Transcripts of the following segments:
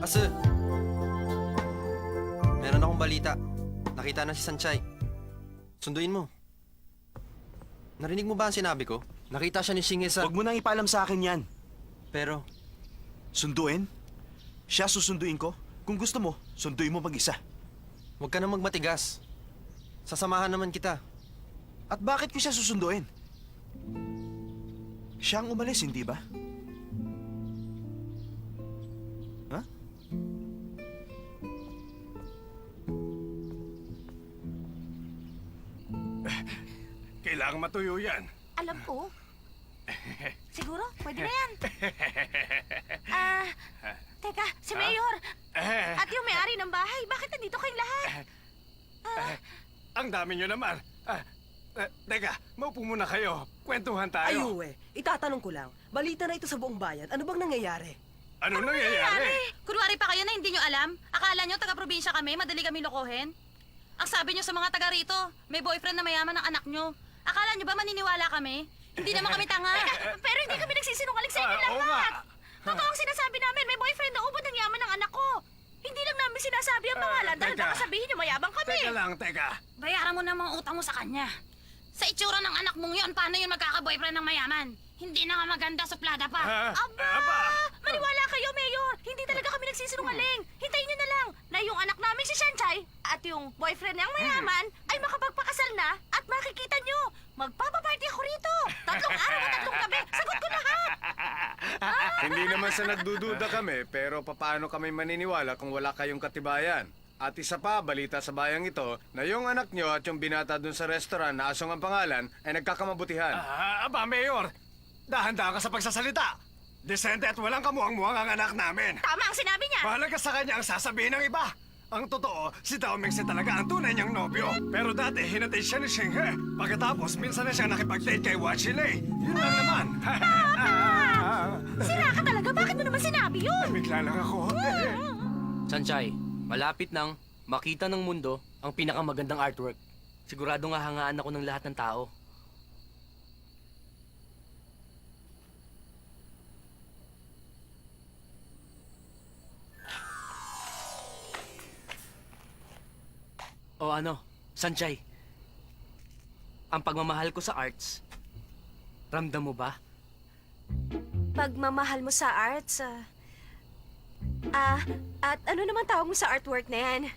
Ase, meron akong balita. Nakita na si Sanchay. Sunduin mo. Narinig mo ba ang sinabi ko? Nakita siya ni Shinge sa... Huwag mo nang ipalam sa akin yan. Pero, Sunduin? Siya susunduin ko? Kung gusto mo, sunduin mo mag-isa. huwag ka na magmatigas. Sasamahan naman kita. At bakit ko siya susunduin? Siya ang umalis, hindi ba? Ha? Kailangang matuyo yan. Alam ko. Siguro, pwede na yan. Teka, si Mayor. At yung may-ari ng bahay, bakit nandito kayong lahat? Ang dami nyo naman. Teka, maupo muna kayo. Kwentuhan tayo. Ayuwe, itatanong ko lang. Balita na ito sa buong bayan. Ano bang nangyayari? Ano nangyayari? Kunwari pa kayo na hindi nyo alam? Akala nyo taga-probinsya kami, madali kami lokohin? Ang sabi nyo sa mga taga rito, may boyfriend na mayaman ng anak nyo. Akala nyo ba maniniwala kami? Hindi naman kami tanga. Pero hindi kami nagsisinungaling sa inyo Oo nga. lahat. Totoo ang sinasabi namin, may boyfriend na ubod ng yaman ng anak ko. Hindi lang namin sinasabi ang pangalan dahil teka. baka sabihin nyo mayabang kami. Teka. Bayaran mo na mga utang mo sa kanya. Sa itsura ng anak mong yon, paano yun magkaka-boyfriend ng mayaman? Hindi na nga maganda, suplada pa. Aba! Maniwala kayo, Mayor! Hindi talaga kami nagsisinungaling. Hintayin nyo na lang na yung anak namin si Shanchay at yung boyfriend niyang mayaman ay makapagpakasal na at makikita nyo. Magpapaparty ako rito. 3 araw at 3 gabi. Sagot ko lahat. Hindi naman sa nagdududa kami, pero papaano kami maniniwala kung wala kayong katibayan? At isa pa, balita sa bayang ito, na yung anak nyo at yung binata dun sa restaurant na Asong ang pangalan ay nagkakamabutihan. Aba, Mayor. Dahan-dahan ka sa pagsasalita. Desente at walang kamuang-muang ang anak namin. Tama ang sinabi niya. Bahala ka sa kanya ang sasabihin ng iba. Ang totoo, si Dao Mingse talaga ang tunay niyang nobyo. Pero dati, hinatid siya ni Xinghe. Pagkatapos, minsan na siya nakipag-date kay Wachile. Yun lang naman. Sira ka talaga. Bakit mo naman sinabi yun? Bigla lang ako. Sanchay, malapit nang makita ng mundo ang pinakamagandang artwork. Siguradong hahangaan ako ng lahat ng tao. O ano, Sanchay? Ang pagmamahal ko sa arts, ramdam mo ba? Pagmamahal mo sa arts, at ano naman tawag mo sa artwork na yan?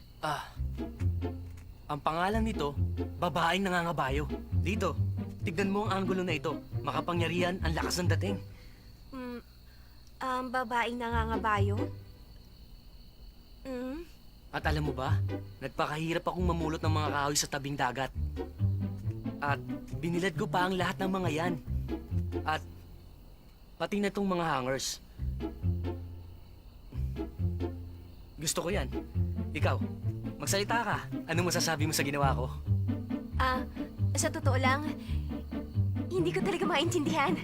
Ang pangalan nito, babaeng nangangabayo. Dito, tignan mo ang anggulo na ito. Makapangyarihan ang lakas ng dating. Babaeng nangangabayo? At alam mo ba, nagpakahirap akong mamulot ng mga kahoy sa tabing dagat. At binilad ko pa ang lahat ng mga yan. At pati na tong mga hangers. Gusto ko yan. Ikaw, magsalita ka. Anong masasabi mo sa ginawa ko? Sa totoo lang, hindi ko talaga maintindihan.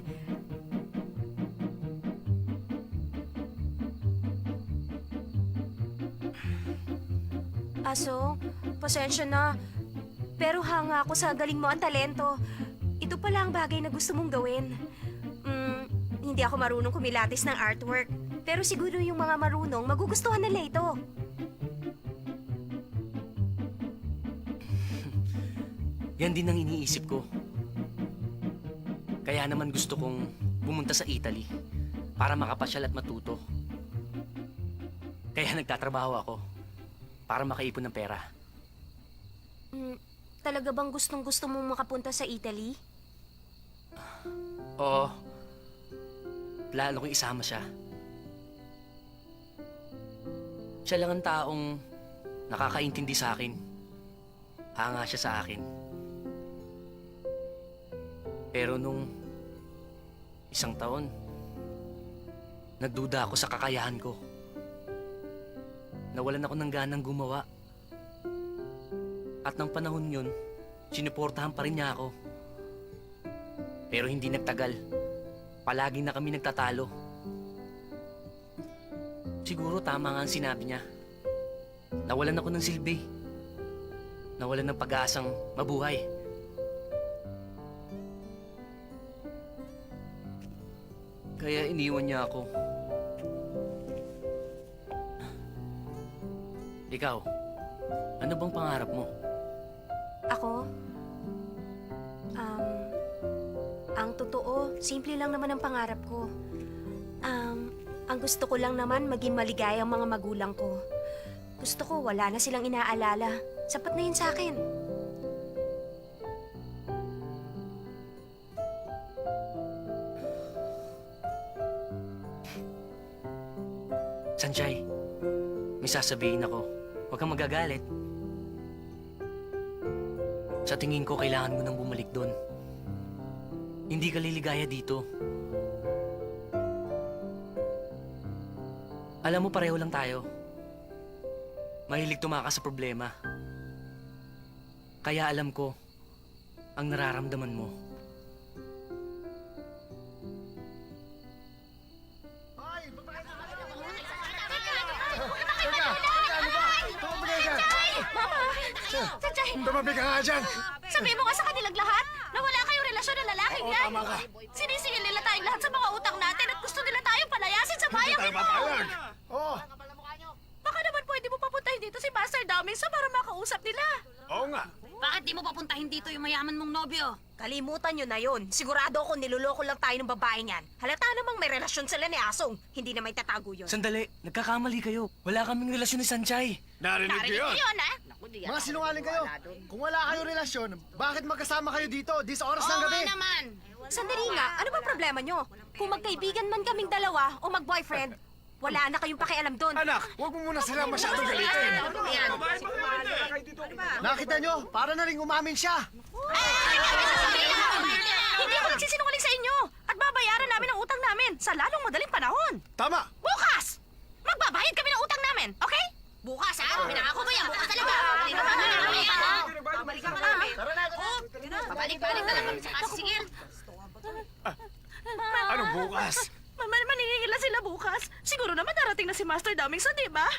Aso, pasensya na. Pero hanga ako sa galing mo ang talento. Ito pala ang bagay na gusto mong gawin. Hindi ako marunong kumilatis ng artwork. Pero siguro yung mga marunong, magugustuhan nila ito. Yan din ang iniisip ko. Kaya naman gusto kong pumunta sa Italy para makapasyal at matuto. Kaya nagtatrabaho ako para makaipon ng pera. Talaga bang gustong-gusto mong makapunta sa Italy? Oo. Lalo kong isama siya. Siya lang ang taong nakakaintindi sa akin. Hanga siya sa akin. Pero nung isang taon, nagduda ako sa kakayahan ko. Nawalan ako ng ganang gumawa. At ng panahon yun, sinuportahan pa rin niya ako. Pero hindi nagtagal. Palagi na kami nagtatalo. Siguro tama nga ang sinabi niya. Nawalan ako ng silbi. Nawalan ng pag-aasang mabuhay. Kaya iniwan niya ako. Ikaw, ano bang pangarap mo? Ako? Ang totoo, simple lang naman ang pangarap ko. Ang gusto ko lang naman maging maligaya ang mga magulang ko. Gusto ko wala na silang inaalala. Sapat na yun sa akin. Sanjay, may sasabihin ako. Huwag kang magagalit. Sa tingin ko, kailangan mo nang bumalik doon. Hindi ka liligaya dito. Alam mo, pareho lang tayo. Mahilig tumakas sa problema. Kaya alam ko ang nararamdaman mo. Sanjay, Tumabi ka nga dyan! sabihin mo nga sa kanilang lahat na wala kayong relasyon ng lalaking Oo, yan. tama ka. Sinisingil nila tayong lahat sa mga utang natin at gusto nila tayong palayasin sa Hindi bayang tayo ito. papayag! Oo, Baka naman pwede mo papuntahin dito si Master Damingsa para makausap nila. oo nga. Bakit di mo papuntahin dito yung mayaman mong nobyo? Kalimutan nyo na yon. Sigurado ako niloloko lang tayo ng babaeng yan. Halata namang may relasyon sila ni Asong. Hindi na may tatago yun. Sandali, nagkakamali kayo. Wala kaming relasyon ni Sanjay. Narinig ko yun! Yun, ha? Mga sinungaling kayo. Kung wala kayong relasyon, bakit magkasama kayo dito? Di sa oras ng Oo gabi. nga naman. Sandali nga, ano ba problema nyo? Kung magkaibigan man kaming dalawa o mag-boyfriend, wala na kayong pakialam doon. Anak, huwag mo muna sila masyadong galitin. Nakita nyo, para na rin umamin siya. Hindi ako nagsisinungaling sa inyo at babayaran namin ang utang namin sa lalong madaling panahon. Tama! Bukas! Magbabayad kami ng utang namin, okay? Bukas ha? Pinangako mo yan. Bukas talaga. Babalikan ka namin. Pabalik-balik na lang kami sa kasigil. Anong bukas? Maningil na sila bukas. Siguro naman darating na si Master Damingsa, di ba?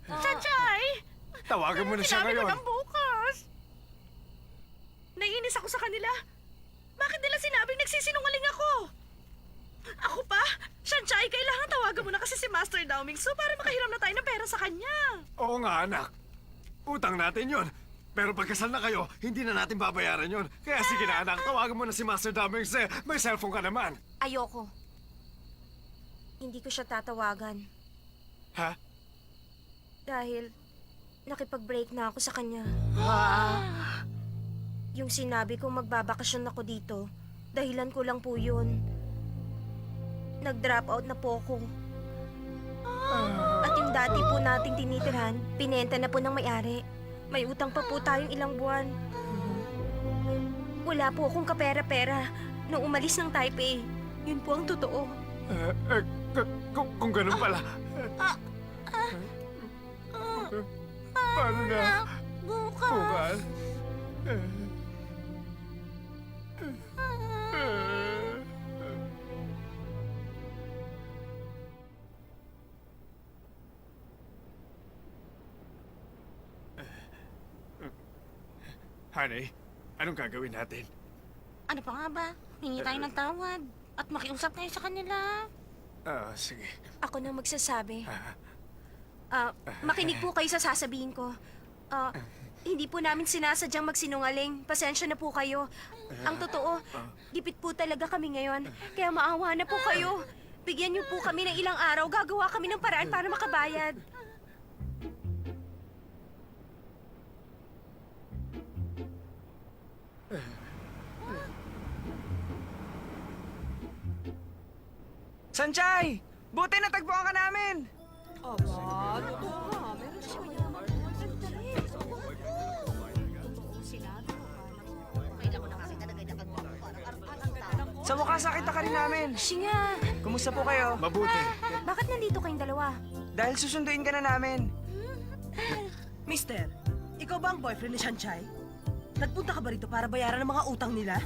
Sanjay! Tawagan mo na siya Sinabi ko ngayon. ng bukas. Naiinis ako sa kanila. Bakit nila sinabing nagsisinungaling ako? Ako pa? Sanjay, kailangan tawagan mo na kasi si Master Damingsa para makahiram na tayo ng pera sa kanya. Oo nga, anak. Utang natin yon. Pero pagkasal na kayo, hindi na natin babayaran yon. Kaya sige na, anak, tawagan mo na si Master Dummings. May cellphone ka naman. Ayoko. Hindi ko siya tatawagan. Ha? Dahil nakipag-break na ako sa kanya. Yung sinabi kong magbabakasyon ako dito, dahilan ko lang po yun. Nag-drop out na po ako. At yung dati po nating tinitirhan, pinenta na po ng may-ari. May utang pa po tayong ilang buwan. Wala po akong kapera-pera nung umalis ng Taipei. Yun po ang totoo. Kung ganun pala. Paano na? Bukas. Honey, anong gagawin natin? Ano pa nga ba? Hingi tayo ng tawad. At makiusap tayo sa kanila. Sige. Ako nang magsasabi. Makinig po kayo sa sasabihin ko. Hindi po namin sinasadyang magsinungaling. Pasensya na po kayo. Ang totoo, gipit po talaga kami ngayon. Kaya maawa na po kayo. Bigyan niyo po kami ng ilang araw. Gagawa kami ng paraan para makabayad. Sanjay! Buti natagpuan ka namin! Aba, totoo nga. Meron siya. Sa wakas nakita ka rin namin. Singa, Kumusta po kayo? Mabuti. bakit nandito kayong dalawa? Dahil susunduin ka na namin. Mister, ikaw ba ang boyfriend ni Shanchay? Nagpunta ka ba rito para bayaran ang mga utang nila?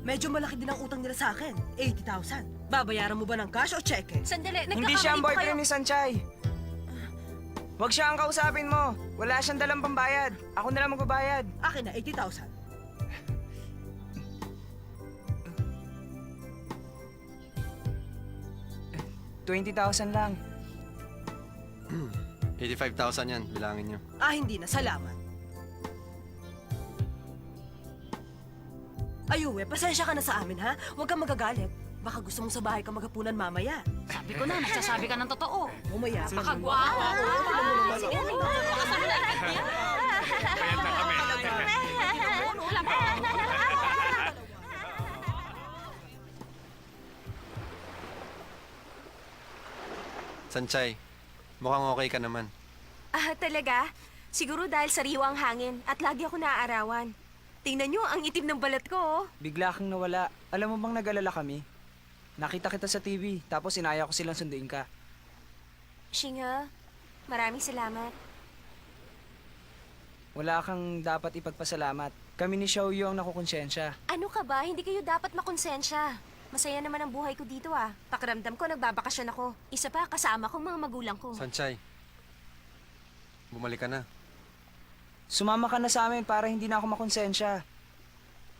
Medyo malaki din ang utang nila sa akin, 80,000. Babayaran mo ba ng cash o cheque? Sandali, Hindi siya ang nagkakamali po kayo. boyfriend ni Sanjay. Huwag siya ang kausapin mo. Wala siyang dalang pambayad. Ako na lang magbabayad. Akin na, 80,000. $20,000 lang. 85,000 yan, bilangin nyo. Hindi na. Salamat. Ayuwe, pasensya ka na sa amin, ha? Huwag kang magagalit. Baka gusto mong sa bahay ka maghapunan mamaya. Sabi ko na, nagsasabi ka ng totoo. Umaya. Baka gwapo. Sige, Kaya na kami. Sanchay, mukhang okay ka naman. Talaga? Siguro dahil sariwa ang hangin at lagi ako naaarawan. Tingnan nyo, ang itim ng balat ko, oh. Bigla kang nawala. Alam mo bang nag-alala kami? Nakita kita sa TV, tapos inaya ko silang sunduin ka. Shinga, maraming salamat. Wala kang dapat ipagpasalamat. Kami ni Xiaoyu ang nakukonsensya. Ano ka ba? Hindi kayo dapat makonsensya. Masaya naman ang buhay ko dito, ah. Pakiramdam ko, nagbabakasyon ako. Isa pa, kasama ko mga magulang ko. Sanchay, bumalik ka na. Sumama ka na sa amin para hindi na ako makonsensya.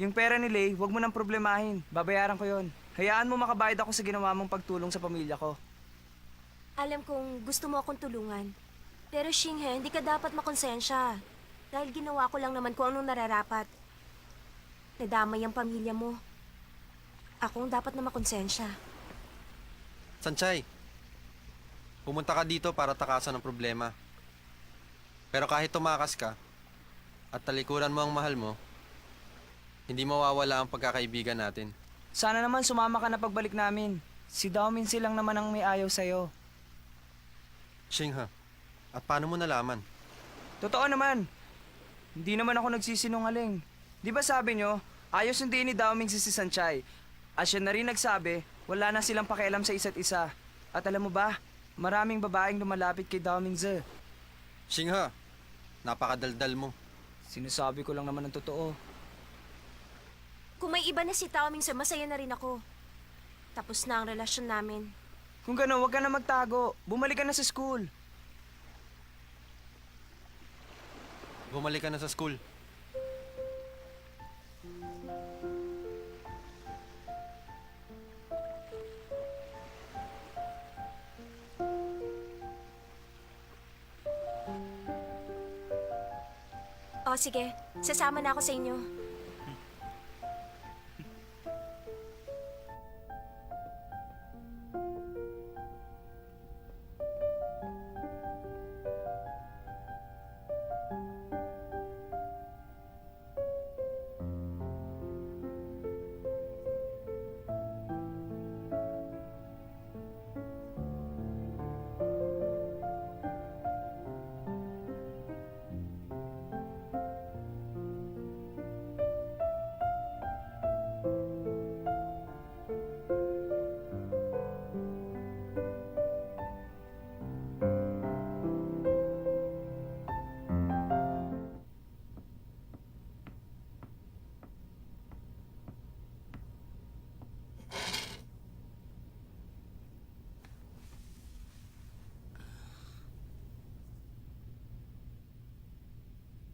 Yung pera ni Lay, huwag mo nang problemahin. Babayaran ko yon. Hayaan mo makabayad ako sa ginawa mong pagtulong sa pamilya ko. Alam kong gusto mo akong tulungan. Pero Shinghe, hindi ka dapat makonsensya. Dahil ginawa ko lang naman kung anong nararapat. Nadamay ang pamilya mo. Ako ang dapat na makonsensya. Sanchay, pumunta ka dito para takasan ang problema. Pero kahit tumakas ka, at talikuran mo ang mahal mo, hindi mawawala ang pagkakaibigan natin. Sana naman sumama ka na pagbalik namin. Si Daomin silang naman ang may ayaw sa'yo. Shingha, at paano mo nalaman? Totoo naman. Hindi naman ako nagsisinungaling. Di ba sabi nyo, ayos sunduin ni Daoming si Sanchay. At siya na rin nagsabi, wala na silang pakialam sa isa't isa. At alam mo ba, maraming babaeng lumalapit kay Daoming Ze. Shingha, napakadaldal mo. Sinasabi ko lang naman ang totoo. Kung may iba na si Daoming Ze, masaya na rin ako. Tapos na ang relasyon namin. Kung gano'n, huwag ka na magtago. Bumalik ka na sa school. Bumalik ka na sa school. O sige, sasama na ako sa inyo.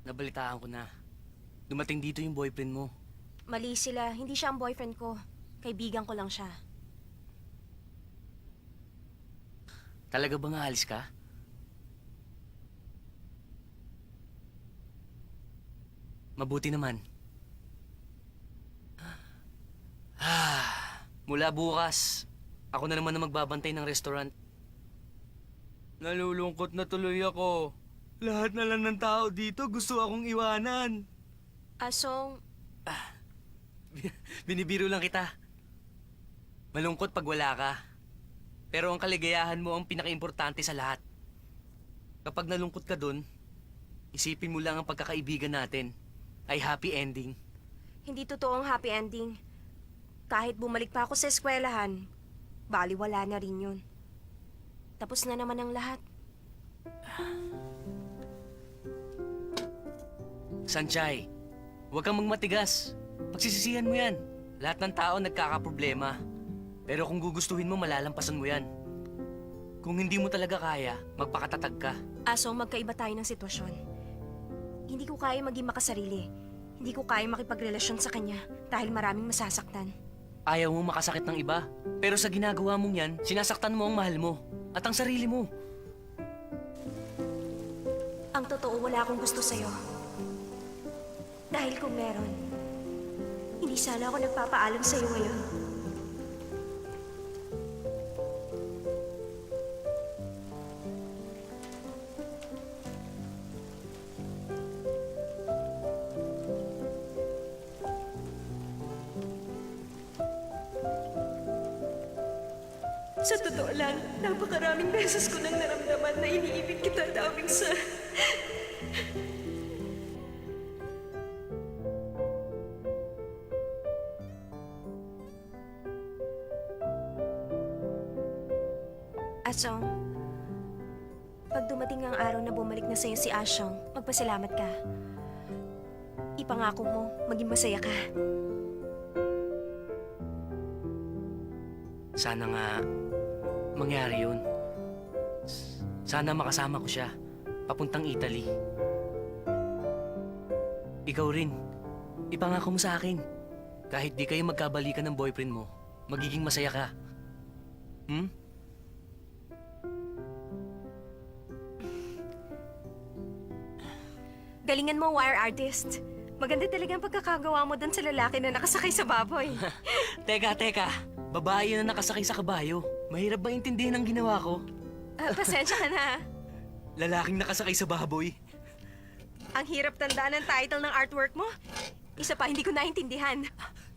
Nabalitaan ko na. Dumating dito yung boyfriend mo. Mali sila, hindi siya ang boyfriend ko. Kaibigan ko lang siya. Talaga bang aalis ka? Mabuti naman. Mula bukas, ako na naman ang magbabantay ng restaurant. Nalulungkot na tuloy ako. Lahat na lang ng tao dito gusto akong iwanan. Asong, Binibiro lang kita. Malungkot pag wala ka. Pero ang kaligayahan mo ang pinakaimportante sa lahat. Kapag nalungkot ka dun, isipin mo lang ang pagkakaibigan natin ay happy ending. hindi totoo ang happy ending. Kahit bumalik pa ako sa eskwelahan, baliwala na rin yun. Tapos na naman ang lahat. Sanchay, huwag kang magmatigas. Pagsisisihan mo yan. Lahat ng tao nagkakaproblema. Pero kung gugustuhin mo, malalampasan mo yan. Kung hindi mo talaga kaya, magpakatatag ka. Aso, magkaiba tayo ng sitwasyon. Hindi ko kaya maging makasarili. Hindi ko kaya makipagrelasyon sa kanya dahil maraming masasaktan. Ayaw mo makasakit ng iba. Pero sa ginagawa mong yan, sinasaktan mo ang mahal mo. At ang sarili mo. Ang totoo, wala akong gusto sa'yo. Dahil kung meron, hindi sana ako nagpapaalam sa'yo ngayon. Sa totoo lang, napakaraming beses ko nang naramdaman na iniibig kita, daming sa... Asong, pag dumating ang araw na bumalik na sa'yo si Asyong, magpasalamat ka. Ipangako mo, maging masaya ka. Sana nga mangyari yun. Sana makasama ko siya papuntang Italy. Ikaw rin, ipangako mo sa akin. Kahit di kayo magkabalikan ng boyfriend mo, magiging masaya ka. Hmm? Galingan mo, wire artist. Maganda talaga ang pagkakagawa mo doon sa lalaki na nakasakay sa baboy. Teka. Babae na nakasakay sa kabayo. Mahirap ba intindihin ang ginawa ko? Pasensya ka na. Lalaking nakasakay sa baboy. Ang hirap tandaan ng title ng artwork mo. Isa pa, hindi ko naintindihan.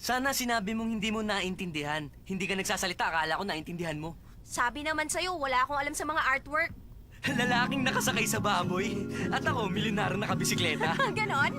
Sana sinabi mong hindi mo naintindihan. Hindi ka nagsasalita, akala ko naintindihan mo. Sabi naman sa'yo, wala akong alam sa mga artwork. Lalaking nakasakay sa baboy. At ako, milyonaryo na kabisikleta. Ganon?